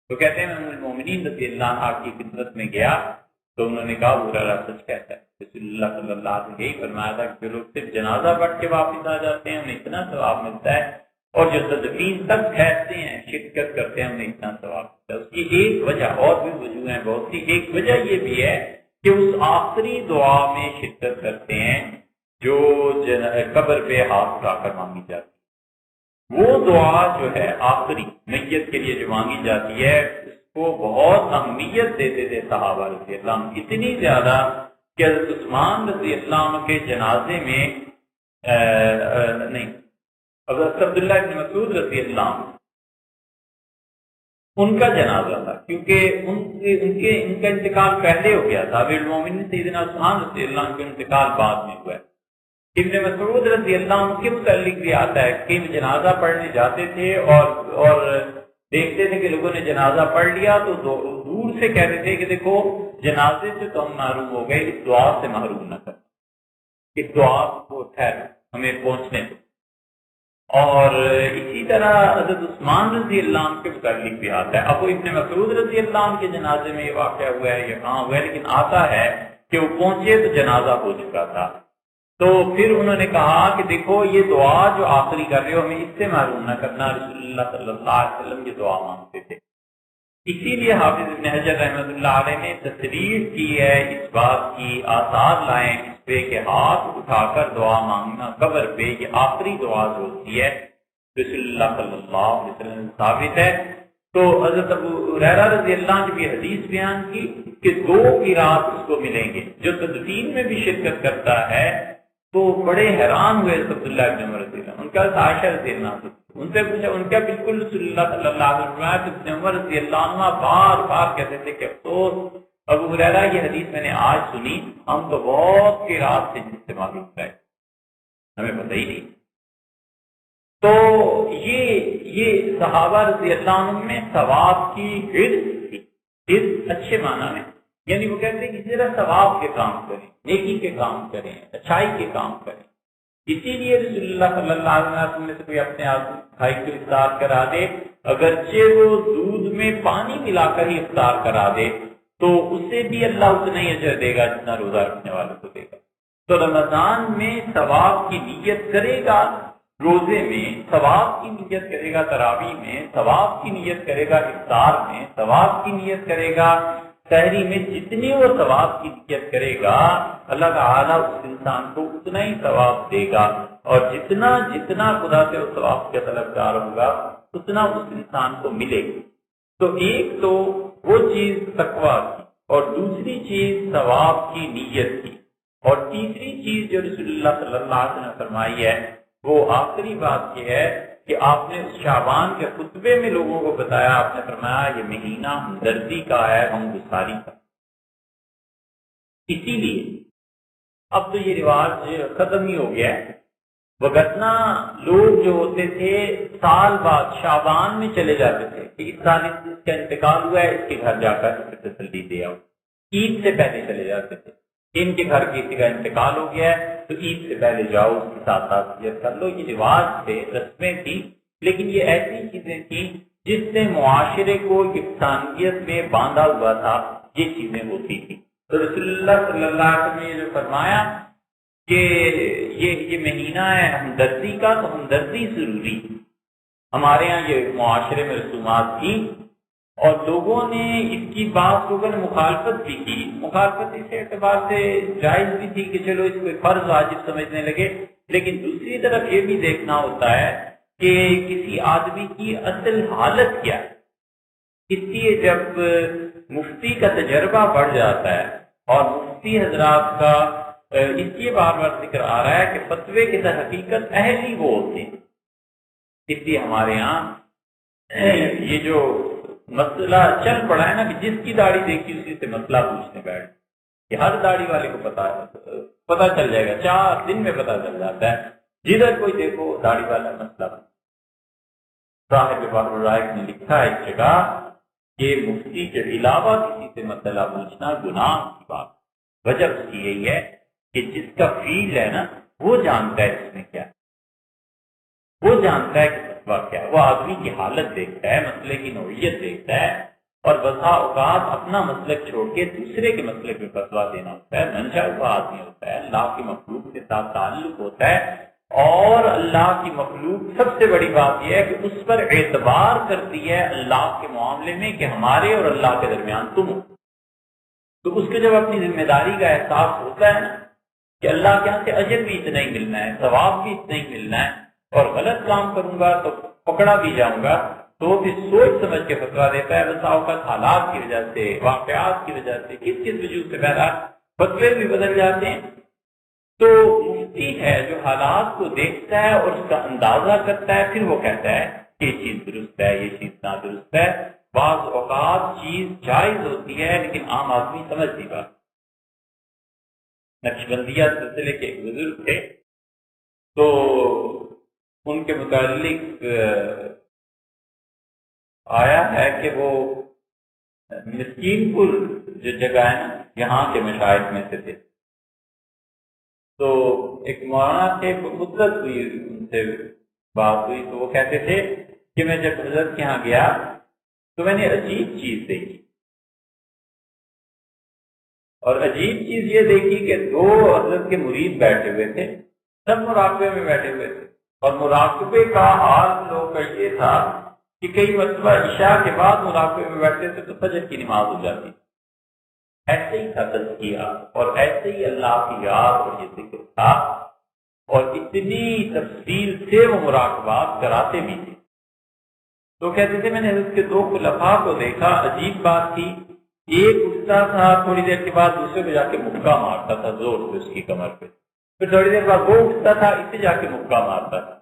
تو کہتے ہیں میں المومنین رضی اللہ عنہ کی خدمت میں گیا تو انہوں نے کہا ابو ہریرہ سچ کہتا ہے. رسول اللہ صلی اللہ علیہ وسلم یہی فرمایا تھا کہ جو لوگ صرف جنازہ پڑھ کے واپس آ جاتے ہیں انہیں اتنا ثواب ملتا ہے، اور جو تدفین تک ٹھہرتے ہیں شرکت کرتے ہیں انہیں اتنا ثواب ملتا ہے. اس کی ایک وجہ، اور بھی وجوہ ہیں بہت سی، ایک وجہ یہ بھی ہے کہ اس آخری دعا میں شرکت کرتے ہیں جو قبر پہ ہاتھ اٹھا کر مانگی جاتی ہے. وہ دعا جو ہے آخری میت کے لیے جو مانگی جاتی ہے اس کو بہت اہمیت دیتے تھے صحابہ رضی اللہ عنہ، اتنی زیادہ کہ حضرت عثمان رضی اللہ عنہ کے جنازے میں نہیں، حضرت عبداللہ ابن مسعود رضی اللہ عنہ ان کا جنازہ تھا، کیونکہ ان کا انتقال پہلے ہو گیا تھا. امیر المومنین سیدنا عثمان رضی اللہ عنہ کا انتقال بعد میں ہوا ہے. ابن مسعود رضی اللہ عنہ کے متعلق بھی آتا ہے کہ جنازہ پڑھنے جاتے تھے اور دیکھتے تھے کہ لوگوں نے جنازہ پڑھ لیا تو دور سے کہتے تھے کہ دیکھو جنازے سے تو ہم محروم ہو گئے، اس دعا سے محروم نہ کر، اس دعا کو ٹھہر ہمیں پہنچنے دو. اور اسی طرح حضرت عثمان رضی اللہ عنہ کے متعلق بھی آتا ہے. اب وہ ابن مسعود رضی اللہ عنہ کے جنازے میں یہ واقعہ ہوا ہے یا کہاں ہوا ہے، لیکن آتا ہے کہ وہ پہنچے تو جنازہ ہو چکا تھا. تو پھر انہوں نے کہا کہ دیکھو یہ دعا جو آخری کر رہے ہو ہمیں اس سے معلوم نہ کرنا. رسول اللہ صلی اللہ علیہ وسلم یہ دعا مانگتے تھے. اسی لیے حافظ ابن حجر رحمۃ اللہ علیہ نے تصریح کی ہے اس بات کی، آثار لائیں اس پہ کہ ہاتھ اٹھا کر دعا مانگنا قبر پہ یہ آخری دعا جو ہوتی ہے رسول اللہ صلی اللہ علیہ وسلم ثابت ہے. تو حضرت ابو ہریرہ رضی اللہ عنہ کی حدیث بیان کی کہ 2 قرات اس کو ملیں گے. جو تدفین میں بھی شرکت کرتا ہے تو بڑے حیران ہوئے عبداللہ ابن عمر رضی اللہ عنہ. ان کا عائشہ رضی اللہ عنہ ان سے پوچھا، ان کا بالکل رسول اللہ صلی اللہ علیہ وسلم ابن عمر رضی اللہ عنہ بار بار کہتے تھے کہ افسوس ابو ہریرہ یہ حدیث میں نے آج سنی، ہم تو بہت کے رات سے جس سے معلوم ہے، ہمیں پتہ ہی نہیں۔ تو یہ صحابہ رضی اللہ عنہ میں ثواب کی حرص تھی، حرص اچھے معنی میں، یعنی وہ کہتے ہیں کہ ذرا ثواب کے کام کریں، نیکی کے کام کریں، اچھائی کے کام کریں۔ اسی لیے رسول اللہ صلی اللہ علیہ وسلم میں سے کوئی اپنے بھائی کو افطار کرا دے، اگرچہ وہ دودھ میں پانی ملا کر ہی افطار کرا دے تو اسے بھی اللہ اتنا ہی اجر دے گا جتنا روزہ رکھنے والوں کو دے گا۔ تو رمضان میں ثواب کی نیت کرے گا، روزے میں ثواب کی نیت کرے گا، تراویح میں ثواب کی نیت کرے گا، افطار میں ثواب کی نیت کرے گا، سحری میں جتنی وہ ثواب کی نیت کرے گا اللہ تعالیٰ اس انسان کو اتنا ہی ثواب دے گا، اور جتنا جتنا خدا سے وہ ثواب کا طلبگار ہوگا اتنا اس انسان کو ملے گا۔ تو ایک تو وہ چیز تقویٰ کی، اور دوسری چیز ثواب کی نیت کی، اور تیسری چیز جو رسول اللہ صلی اللہ علیہ وسلم نے فرمائی ہے وہ آخری بات یہ ہے کہ آپ نے شعبان کے خطبے میں لوگوں کو بتایا، آپ نے فرمایا یہ مہینہ ہمدردی کا ہے، غمگساری کا۔ اسی لیے اب تو یہ رواج ختم ہی ہو گیا ہے، وگرنہ لوگ جو ہوتے تھے سال بعد شعبان میں چلے جاتے تھے کہ اس سال اس کا انتقال ہوا ہے، اس کے گھر جا کر اس سے تسلی دے آؤ۔ عید سے پہلے چلے جاتے تھے، ان کے گھر کسی کا انتقال ہو گیا ہے تو عید سے پہلے جاؤ، اس کے ساتھ تعزیت کر لو۔ یہ رواج تھے، رسمیں تھیں، لیکن یہ ایسی چیزیں تھیں جس سے معاشرے کو انسانیت میں باندھا ہوا تھا، یہ چیزیں ہوتی تھیں۔ تو رسول اللہ صلی اللہ علیہ وسلم نے جو فرمایا کہ یہ مہینہ ہے ہمدردی کا، تو ہمدردی ضروری۔ ہمارے یہاں یہ معاشرے میں رسومات تھی اور لوگوں نے اس کی بعض لوگوں نے مخالفت بھی کی۔ مخالفت اس اعتبار سے جائز بھی تھی کہ چلو اس کو فرض واجب سمجھنے لگے، لیکن دوسری طرف یہ بھی دیکھنا ہوتا ہے کہ کسی آدمی کی اصل حالت کیا ہے۔ اس لیے جب مفتی کا تجربہ بڑھ جاتا ہے اور مفتی حضرات کا اس لیے بار بار ذکر آ رہا ہے کہ فتوے کی در حقیقت اہل ہی وہ ہوتے ہیں، اس لیے ہمارے یہاں یہ جو مسئلہ چل پڑا ہے نا کہ جس کی داڑھی دیکھی اسی سے مسئلہ پوچھنے بیٹھ، کہ ہر داڑھی والے کو پتا چل جائے گا، 4 دن میں پتا چل جاتا ہے، جدھر کوئی دیکھو داڑھی والا مسئلہ۔ صاحب بحر الرائق نے لکھا ہے اس جگہ کہ مفتی کے علاوہ کسی سے مسئلہ پوچھنا گناہ کی بات۔ وجہ اس کی یہی ہے کہ جس کا فیل ہے نا وہ جانتا ہے اس میں کیا، وہ جانتا ہے کہ فتویٰ کیا ہے، وہ آدمی کی حالت دیکھتا ہے، مسئلے کی نوعیت دیکھتا ہے، اور بسا اوقات اپنا مسلک چھوڑ کے دوسرے کے مسلک میں فتویٰ دینا ہوتا ہے، منشا ہوا آدمی ہوتا ہے، اللہ کی مخلوق کے ساتھ تعلق ہوتا ہے، اور اللہ کی مخلوق سب سے بڑی بات یہ ہے کہ اس پر اعتبار کرتی ہے اللہ کے معاملے میں کہ ہمارے اور اللہ کے درمیان تم ہو۔ تو اس کے جب اپنی ذمہ داری کا احساس ہوتا ہے نا کہ اللہ کے یہاں سے اجر بھی اتنا ہی ملنا ہے، ثواب بھی اتنا ہی ملنا ہے، اور غلط کام کروں گا تو پکڑا بھی جاؤں گا، تو پھر سوچ سمجھ کے فتویٰ دیتا ہے۔ بس اوقات حالات کی وجہ سے، واقعات کی وجہ سے، کس وجہ سے بہرحال فتوے بھی بدل جاتے ہیں۔ تو مفتی ہے جو حالات کو دیکھتا ہے اور اس کا اندازہ کرتا ہے، پھر وہ کہتا ہے کہ یہ چیز درست ہے، یہ چیز نادرست ہے۔ بعض اوقات چیز جائز ہوتی ہے لیکن عام آدمی سمجھ نہیں پاتا۔ نقشبندیہ سلسلے کے ایک بزرگ تھے، تو ان کے متعلق آیا ہے کہ وہ مسکین پور جو جگہ ہے نا یہاں کے مشائخ میں سے تھے، تو ایک مولانا تھے، مدت ہوئی ان سے بات ہوئی، تو وہ کہتے تھے کہ میں جب حضرت کے یہاں گیا تو میں نے عجیب چیز دیکھی، اور عجیب چیز یہ دیکھی کہ 2 حضرت کے مرید بیٹھے ہوئے تھے، سب مراقبے میں بیٹھے ہوئے تھے، اور مراقبے کا حال لوگوں کا یہ تھا کہ کئی مرتبہ عشاء کے بعد مراقبے میں بیٹھتے تھے تو فجر کی نماز ہو جاتی۔ ایسے ہی تھا تزکیہ، اور ایسے ہی اللہ کی یاد اور یہ ذکر تھا، اور اتنی تفصیل سے وہ مراقبات کراتے بھی تھے۔ تو کہتے تھے میں نے حضرت کے 2 خلفاء کو دیکھا، عجیب بات تھی، ایک اٹھتا تھا تھوڑی دیر کے بعد دوسرے کو جا کے مکہ مارتا تھا زور سے اس کی کمر پہ، پھر تھوڑی دیر بعد وہ اٹھتا تھا اسے جا کے مکہ مارتا تھا۔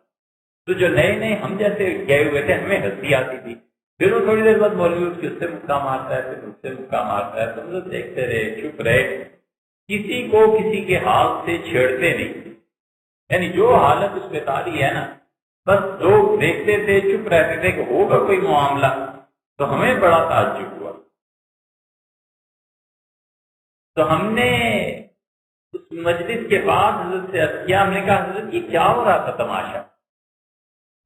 تو جو نئے ہم جیسے گئے ہوئے تھے ہمیں ہنسی آتی تھی پھر وہ تھوڑی دیر بعد مولوی اٹھ کے اس سے مکہ مارتا ہے، پھر اس سے مکہ مارتا ہے، تو ہم لوگ دیکھتے رہے، چپ رہے، کسی کو کسی کے حال سے چھیڑتے نہیں، یعنی جو حالت اس پہ تاری ہے نا، بس لوگ دیکھتے تھے، چپ رہتے تھے کہ ہوگا کوئی معاملہ، تو ہمیں بڑا تعجب ہوا۔ تو ہم نے اس مجلس کے بعد حضرت سے عرض کیا، ہم نے کہا حضرت یہ کیا ہو رہا تھا تماشا؟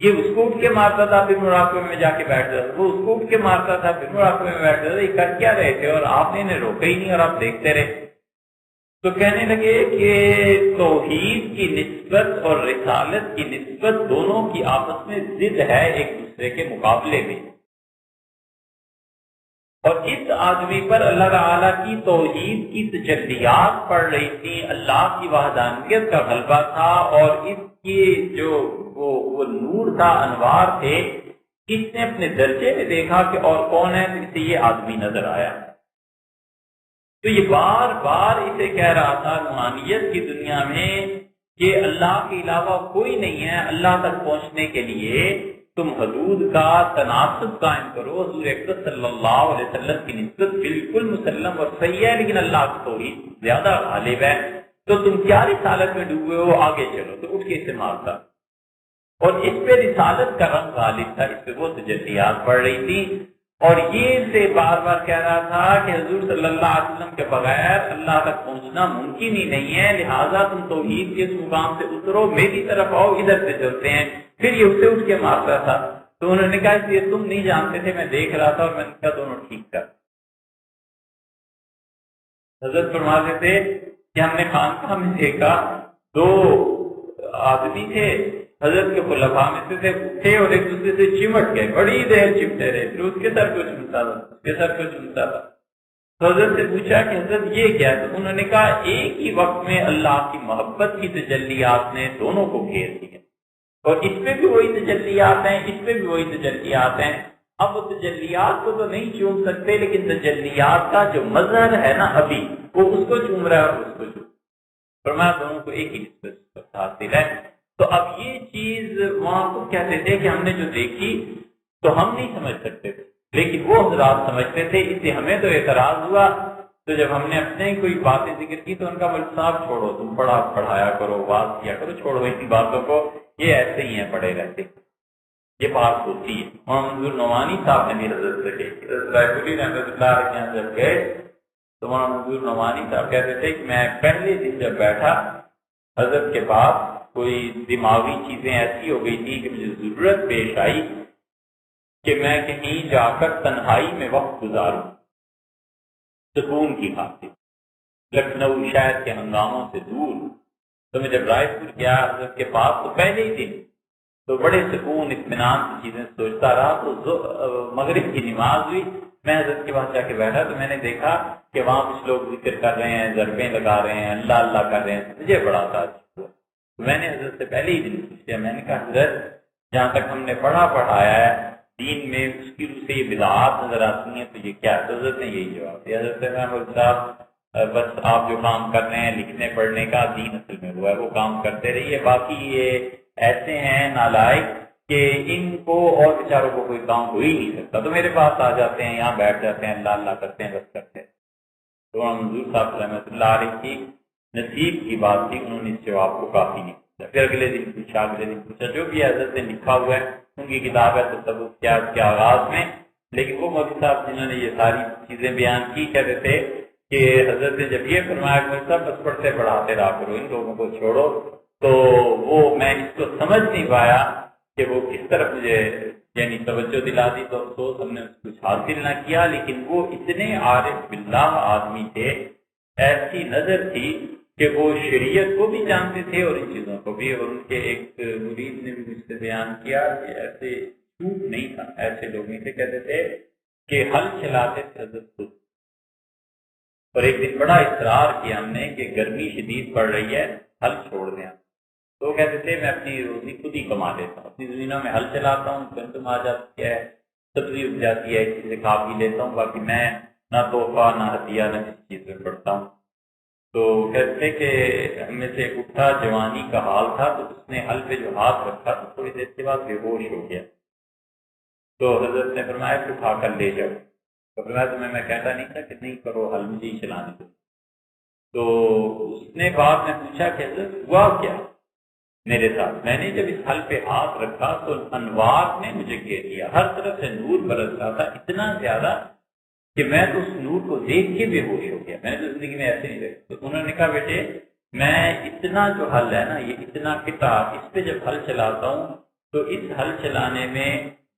یہ اس کو اٹھ کے مارتا تھا پھر مراقبے میں جا کے بیٹھ جاتا تھا، وہ اس کو اٹھ کے مارتا تھا پھر مراقبے میں بیٹھ جاتا تھا، یہ کر کیا رہے تھے اور آپ نے انہیں روکا ہی نہیں اور آپ دیکھتے رہے؟ تو کہنے لگے کہ توحید کی نسبت اور رسالت کی نسبت دونوں کی آپس میں ضد ہے ایک دوسرے کے مقابلے میں، اور اس آدمی پر اللہ تعالیٰ کی توحید کی تجلیات پڑ رہی تھی، اللہ کی وحدانیت کا غلبہ تھا، اور اس کی جو وہ نور تھا، انوار تھے، اس نے اپنے درجے میں دیکھا کہ اور کون ہے، تو اسے یہ آدمی نظر آیا۔ تو یہ بار بار اسے کہہ رہا تھا روحانیت کی دنیا میں کہ اللہ کے علاوہ کوئی نہیں ہے، اللہ تک پہنچنے کے لیے تم حدود کا تناسب قائم کرو، حضور اکرم صلی اللہ علیہ وسلم کی نسبت بالکل مسلم اور صحیح ہے، لیکن اللہ کی توحید زیادہ غالب ہے، تو تم کیا رسالت میں ڈوبے ہو، آگے چلو۔ تو اٹھ کے اسے مارتا، اور اس پہ رسالت کا رنگ غالب تھا، اس پہ وہ تجلیات پڑ رہی تھی، اور یہ سے بار بار کہہ رہا تھا کہ حضور صلی اللہ علیہ وسلم کے بغیر اللہ تک پہنچنا ممکن ہی نہیں ہے، لہٰذا تم توحید کے اس مقام سے اترو، میری طرف آؤ، ادھر سے چلتے ہیں۔ پھر یہ اسے اٹھ کے مارتا تھا، تو انہوں نے کہا اس لیے تم نہیں جانتے تھے، میں دیکھ رہا تھا، اور میں نے کہا دونوں ٹھیک کر۔ حضرت فرماتے تھے کہ ہم نے خانقاہ میں دیکھا دو آدمی تھے، حضرت کے خلفاء میں سے تھے، اٹھے اور ایک دوسرے سے چمٹ گئے، بڑی دیر چمٹے رہے، پھر اس کے سر کو چمتا تھا، اس کے سر کو چمتا تھا۔ تو حضرت سے پوچھا کہ حضرت یہ کیا ہے؟ تو انہوں نے کہا ایک ہی وقت میں اللہ کی محبت کی تجلیات نے دونوں کو گھیر دیا، اور اس پہ بھی وہی تجلیات ہیں، اس پہ بھی وہی تجلیات ہیں۔ اب وہ تجلیات کو تو نہیں چوم سکتے، لیکن تجلیات کا جو مظہر ہے نا ابھی، وہ اس کو چوم رہا ہے اور اس کو چوم، فرمایا دونوں کو ایک ہی نسبت حاصل ہے۔ تو اب یہ چیز وہاں کو کہتے تھے کہ ہم نے جو دیکھی تو ہم نہیں سمجھ سکتے تھے، لیکن وہ حضرات سمجھتے تھے، اس لیے ہمیں تو اعتراض ہوا۔ تو جب ہم نے اپنے کوئی باتیں ذکر کی تو ان کا مولوی صاحب چھوڑو، تم پڑھایا کرو، بات کیا کرو، چھوڑو ان باتوں کو، یہ ایسے ہی ہیں پڑے رہتے، یہ بات ہوتی ہے۔ محمد نعمانی صاحب نے بھی حضرت سے کہی، رحمۃ اللہ علیہ جب گئے تو محمد نعمانی صاحب کہتے تھے کہ میں پہلے دن جب بیٹھا حضرت کے پاس، کوئی دماغی چیزیں ایسی ہو گئی تھی کہ مجھے ضرورت پیش آئی کہ میں کہیں جا کر تنہائی میں وقت گزاروں سکون کی خاطر، لکھنؤ شہر کے ہنگاموں سے دور۔ تو میں جب رائے پور گیا حضرت کے پاس تو پہلے ہی دن تو بڑے سکون اطمینان کی چیزیں سوچتا رہا، تو مغرب کی نماز ہوئی، میں حضرت کے پاس جا کے بیٹھا تو میں نے دیکھا کہ وہاں کچھ لوگ ذکر کر رہے ہیں، ضربیں لگا رہے ہیں، اللہ اللہ کر رہے ہیں، مجھے بڑا تعجب ہوا۔ میں نے حضرت سے پہلے ہی دن پوچھ لیا، میں نے کہا حضرت جہاں تک ہم نے پڑھایا ہے دین میں، اس کی روح سے یہ بدعات نظر آتی ہیں، تو یہ کیا ہے؟ تو حضرت نے یہی جواب دیا۔ حضرت محمد صاحب بس آپ جو کام کر رہے ہیں لکھنے پڑھنے کا، دین اصل میں ہوا ہے، وہ کام کرتے رہیے، باقی یہ ایسے ہیں نالائق کہ ان کو اور بیچاروں کو کوئی کام ہو ہی نہیں سکتا، تو میرے پاس آ جاتے ہیں، یہاں بیٹھ جاتے ہیں، اللہ اللہ کرتے ہیں، بس کرتے ہیں۔ تو حضور صاحب رحمۃ اللہ علیہ کی نصیب کی بات تھی، انہوں نے اس جواب کو کافی نہیں پوچھا، پھر اگلے دن پوچھا، جو بھی حضرت نے لکھا ہوا ہے ان کی کتاب ہے تصوف کے آغاز میں، لیکن وہ مولوی صاحب جنہوں نے یہ ساری چیزیں بیان کی کہتے تھے کہ حضرت نے جب یہ فرمایا کہ مولوی صاحب بس پڑھتے پڑھاتے رہا کرو، ان لوگوں کو چھوڑو، تو وہ میں اس کو سمجھ نہیں پایا کہ وہ کس طرف مجھے یعنی توجہ دلا دی، تو افسوس ہم نے کچھ حاصل نہ کیا، لیکن وہ اتنے عارف باللہ آدمی تھے، ایسی نظر تھی کہ وہ شریعت کو بھی جانتے تھے اور ان چیزوں کو بھی، اور ان کے ایک مرید نے بھی مجھ سے بیان کیا کہ ایسے جھوٹ نہیں تھا، ایسے لوگ نہیں تھے، کہتے تھے کہ ہل چلاتے تھے حضرت خود، اور ایک دن بڑا اصرار کیا ہم نے کہ گرمی شدید پڑ رہی ہے، ہل چھوڑ دیں، تو کہتے تھے میں اپنی روزی خود ہی کما لیتا ہوں، اپنی زمینوں میں ہل چلاتا ہوں، گندم آ جاتی ہے، سبزی اگ جاتی ہے، چیزیں کھا پی لیتا ہوں، باقی میں نہ تحفہ نہ ہدیہ نہ کسی چیز میں پڑتا ہوں۔ تو کہتے کہ ہم میں سے ایک اٹھا، جوانی کا حال تھا، تو اس نے ہل پہ جو ہاتھ رکھا تو تھوڑی دیر کے بعد بے ہوش ہو گیا، تو حضرت نے فرمایا کہ اٹھا کر لے جاؤ. تو فرمایا تمہیں میں کہتا نہیں تھا کہ نہیں کرو حل مجھے ہی چلانے دو. تو اس نے بعد میں پوچھا کہ حضرت ہوا کیا میرے ساتھ؟ میں نے جب اس حل پہ ہاتھ رکھا تو انوار نے مجھے گھیر لیا، ہر طرف سے نور برس رہا تھا اتنا زیادہ کہ میں تو اس نور کو دیکھ کے بے ہوش ہو گیا. میں نے تو زندگی میں ایسے نہیں دیکھا. تو انہوں نے کہا بیٹے میں اتنا جو حل ہے نا، یہ اتنا کتاب، اس پہ جب حل چلاتا ہوں تو اس حل چلانے میں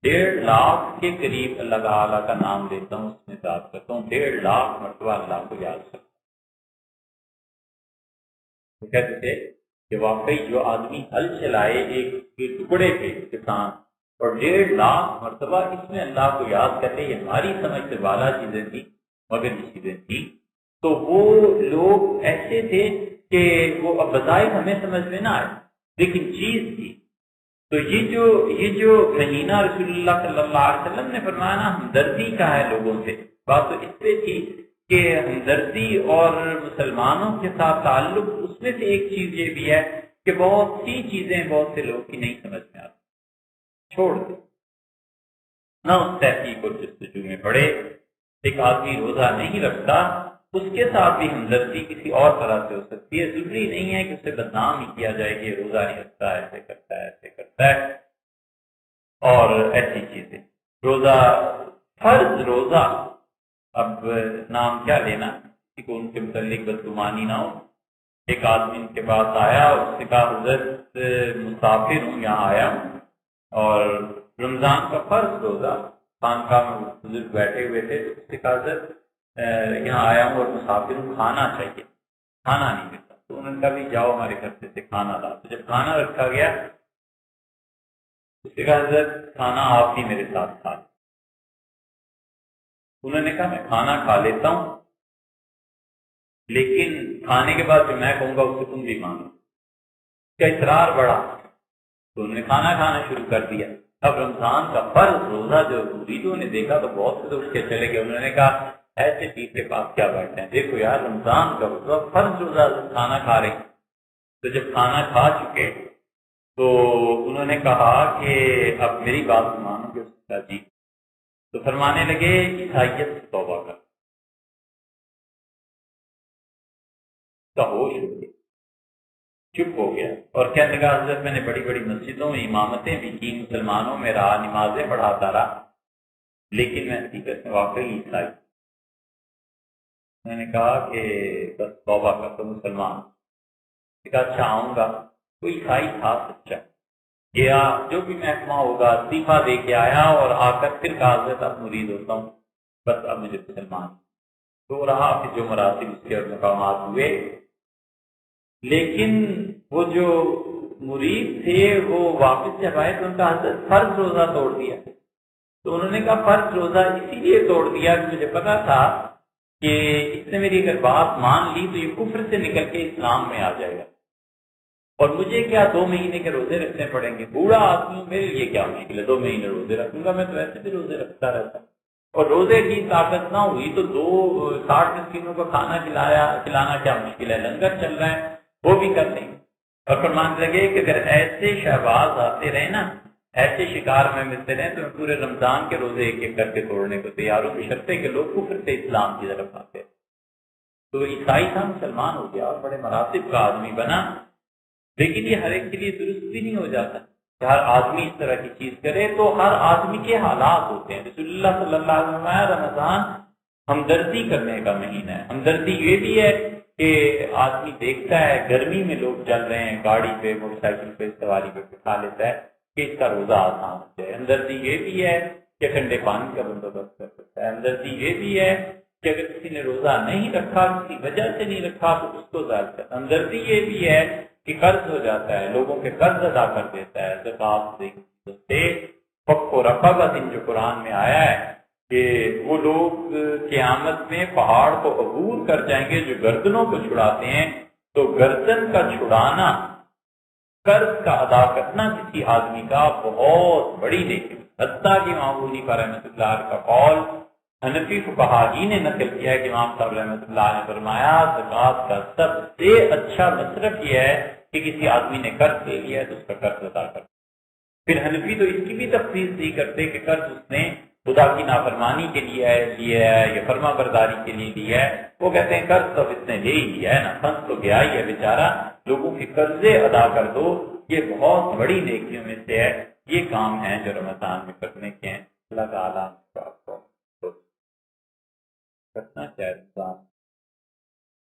1.5 لاکھ کے قریب اللہ تعالیٰ کا نام لیتا ہوں، اس میں یاد کرتا ہوں، 1.5 لاکھ مرتبہ اللہ کو یاد کرتا ہوں. تو کہتے تھے کہ واقعی جو آدمی حل چلائے ایک ٹکڑے پہ کسان اور 1.5 لاکھ مرتبہ اس میں اللہ کو یاد کرتے، یہ ہماری سمجھ سے بالا چیزیں تھیں مگر یہ چیزیں تھیں. تو وہ لوگ ایسے تھے کہ وہ اب بظاہر ہمیں سمجھ میں نہ آئے لیکن چیز تھی. تو یہ جو مہینہ رسول اللہ صلی اللہ علیہ وسلم نے فرمایا نا ہمدردی کا ہے لوگوں سے، بات تو اس پہ تھی کہ ہمدردی اور مسلمانوں کے ساتھ تعلق. اس میں سے ایک چیز یہ بھی ہے کہ بہت سی چیزیں بہت سے لوگ کی نہیں سمجھ میں آتی، چھوڑ دے نہ اس تحقیق اور جستجو میں پڑے. ایک آدمی روزہ نہیں رکھتا، اس کے ساتھ بھی ہمدردی کسی اور طرح سے ہو سکتی ہے. ضروری نہیں ہے کہ اسے بدنام ہی کیا جائے کہ روزہ نہیں رکھتا، ایسے کرتا ہے ایسے کرتا ہے اور ایسی چیزیں. روزہ فرض روزہ، اب نام کیا لینا کسی کو ان کے متعلق بدگمانی نہ ہو. ایک آدمی ان کے پاس آیا، اس نے کہا حضرت مسافر ہوں، یہاں آیا ہوں اور رمضان کا فرض روزہ خانقاہ میں بزرگ بیٹھے ہوئے تھے. تو اس نے کہا حضرت یہاں آیا ہوں اور مسافر ہوں، کھانا چاہیے، کھانا نہیں ملتا. تو انہوں نے کہا بھی جاؤ ہمارے گھر سے کھانا لا. تو جب کھانا رکھا گیا اس نے کہا حضرت کھانا آپ ہی میرے ساتھ کھا. انہوں نے کہا میں کھانا کھا لیتا ہوں لیکن کھانے کے بعد جو میں کہوں گا اس سے تم بھی مانو. اس کا اصرار بڑا تو انہوں نے کھانا کھانا شروع کر دیا. اب رمضان کا فرض روزہ جو مریدوں نے دیکھا تو بہت سے اٹھ کے چلے گئے. انہوں نے کہا ایسے چیز کے پاس کیا بیٹھے ہیں، دیکھو یار رمضان کا روزہ فرض روزہ کھانا کھا رہے ہیں. تو جب کھانا کھا چکے تو انہوں نے کہا کہ اب میری بات مانو گے؟ اس کا جی. تو فرمانے لگے عیسائیت سے توبہ کر. کا ہوش ہو گیا، چپ ہو گیا اور کہنے لگا حضرت میں نے بڑی بڑی مسجدوں میں امامتیں بھی کی، مسلمانوں میں رہا، نمازیں پڑھاتا رہا، لیکن میں حقیقت میں واقعی عیسائی. میں نے کہا کہ بس توبہ کر تو مسلمان. کہا اچھا آؤں گا. کوئی عیسائی تھا سچا، گیا جو بھی محکمہ ہوگا استعفیٰ دے کے آیا اور آ کر پھر کہا حضرت اب مرید ہوتا ہوں، بس اب مجھے مسلمان. تو رہا پھر جو مراتب اس کے مقامات ہوئے. لیکن وہ جو مرید تھے وہ واپس جب آئے تو ان کا حضرت فرض روزہ توڑ دیا. تو انہوں نے کہا فرض روزہ اسی لیے توڑ دیا کہ مجھے پتا تھا کہ اس نے میری اگر بات مان لی تو یہ کفر سے نکل کے اسلام میں آ جائے گا اور مجھے کیا 2 مہینے کے روزے رکھنے پڑیں گے. بوڑھا آدمی میرے لیے کیا ہونے کے لیے 2 مہینے روزے رکھوں گا، میں تو ویسے بھی روزے رکھتا رہتا. اور روزے کی طاقت نہ ہوئی تو 60 مسکینوں کو کھانا کھلانا کیا مشکل ہے، لنگر چل رہا ہے وہ بھی کر لیں. اور فرمانے لگے کہ اگر ایسے شہباز آتے رہے نا، ایسے شکار میں ملتے رہے تو پورے رمضان کے روزے ایک ایک کر کے توڑنے کو تیار ہوں، بشرطے کہ لوگ کفر سے اسلام کی طرف آتے. تو عیسائی تھا، مسلمان ہو گیا اور بڑے مراتب کا آدمی بنا. لیکن یہ ہر ایک کے لیے درست بھی نہیں ہو جاتا کہ ہر آدمی اس طرح کی چیز کرے. تو ہر آدمی کے حالات ہوتے ہیں. رسول اللہ صلی اللہ علیہ وسلم رمضان ہمدردی کرنے کا مہینہ ہے. ہمدردی یہ بھی ہے کہ آدمی دیکھتا ہے گرمی میں لوگ چل رہے ہیں، گاڑی پہ موٹر سائیکل پہ سواری پہ بٹھا لیتا ہے کہ اس کا روزہ آسان ہو جائے. ہمدردی یہ بھی ہے کہ ٹھنڈے پانی کا بندوبست کر سکتا ہے. ہمدردی یہ بھی ہے کہ اگر کسی نے روزہ نہیں رکھا، کسی وجہ سے نہیں رکھا تو اس کو ظاہر کرتا. ہمدردی یہ بھی ہے کہ قرض ہو جاتا ہے، لوگوں کے قرض ادا کر دیتا ہے. زکات سے فق و رقبہ جو قرآن میں آیا ہے کہ وہ لوگ قیامت میں پہاڑ کو عبور کر جائیں گے جو گردنوں کو چھڑاتے ہیں. تو گردن کا چھڑانا، قرض کا ادا کرنا کسی آدمی کا بہت بڑی نیکی. حتیٰ کہ امام ابو حنیفہ رحمۃ اللہ کا قول حنفی فقہا ہی نے نقل کیا ہے کہ امام صاحب رحمۃ اللہ نے فرمایا زکوٰۃ کا سب سے اچھا مصرف یہ ہے کہ کسی آدمی نے قرض لے لیا ہے تو اس کا قرض ادا کر پھر حنفی تو اس کی بھی تخصیص نہیں کرتے کہ قرض اس نے خدا کی نافرمانی کے لیے لیا ہے یا فرما برداری کے لیے لیا ہے. وہ کہتے ہیں قرض تو اس نے لے ہی لیا ہے نا، پھنس تو گیا ہی ہے بیچارہ، لوگوں کے قرضے ادا کر دو. یہ بہت بڑی نیکیوں میں سے ہے. یہ کام ہیں جو رمضان میں کرنے کے ہیں. اللہ تعالیٰ کرنا چاہے رمضان